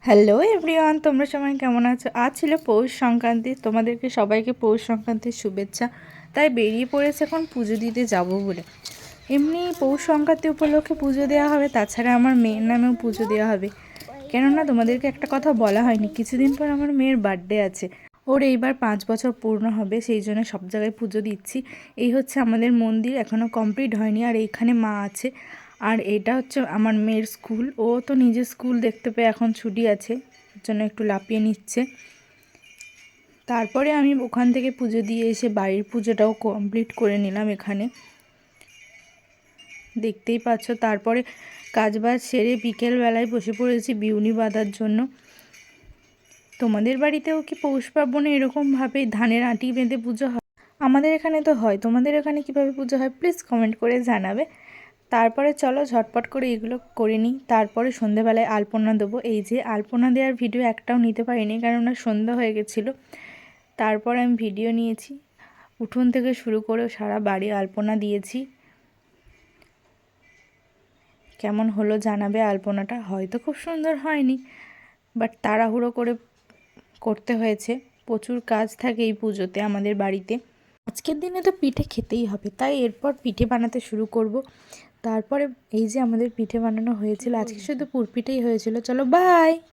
Hello everyone, তোমরা সবাই কেমন আছো? আজ ছিল পৌষ সংক্রান্তি। তোমাদেরকে সবাইকে পৌষ সংক্রান্তির শুভেচ্ছা। তাই বেরিয়ে পড়েছে এখন পুজো দিতে যাব বলে। এমনি পৌষ সংক্রান্তি উপলক্ষে পুজো দেওয়া হবে, তাছাড়া আমার মেয়ের নামেও পুজো দেওয়া হবে। কেননা তোমাদেরকে একটা কথা বলা হয়নি, কিছুদিন পর আমার মেয়ের বার্থডে আছে। ওর এইবার 5 বছর পূর্ণ হবে, সেই জন্য সব জায়গায় পুজো দিচ্ছি। এই হচ্ছে আমাদের মন্দির, এখনও কমপ্লিট হয়নি। আর এইখানে মা আছে। আর এটা হচ্ছে আমার মেয়ের স্কুল। ও তো নিজের স্কুল দেখতে পেয়ে এখন ছুটি আছে, ওর জন্য একটু লাফিয়ে নিচ্ছে। তারপরে আমি ওখান থেকে পুজো দিয়ে এসে বাড়ির পুজোটাও কমপ্লিট করে নিলাম এখানে, দেখতেই পাচ্ছ। তারপরে কাজবাজ সেরে বিকেলবেলায় বসে পড়েছি বিউনি বাঁধার জন্য। তোমাদের বাড়িতেও কি পৌষ পার্বণে এরকমভাবে ধানের আঁটি বেঁধে পুজো হয়? আমাদের এখানে তো হয়। তোমাদের এখানে কিভাবে পুজো হয় প্লিজ কমেন্ট করে জানাবে। তারপরে চলো ঝটপট করে এগুলো করে নিই। তারপরে সন্ধেবেলায় আলপনা দেবো। এই যে আলপনা দেওয়ার ভিডিও একটাও নিতে পারিনি, কেননা সন্ধ্যা হয়ে গেছিলো। তারপরে আমি ভিডিও নিয়েছি, উঠোন থেকে শুরু করে সারা বাড়ি আলপনা দিয়েছি। কেমন হলো জানাবে আলপনাটা। হয়তো খুব সুন্দর হয়নি, বাট তাড়াহুড়ো করে করতে হয়েছে। প্রচুর কাজ থাকে এই পুজোতে আমাদের বাড়িতে। আজকের দিনে তো পিঠে খেতেই হবে, তাই এরপর পিঠে বানাতে শুরু করব। তারপরে এই যে আমাদের পিঠে বানানো হয়েছিল, আজকে শুধু পুরপিঠেই হয়েছিল। চলো বাই।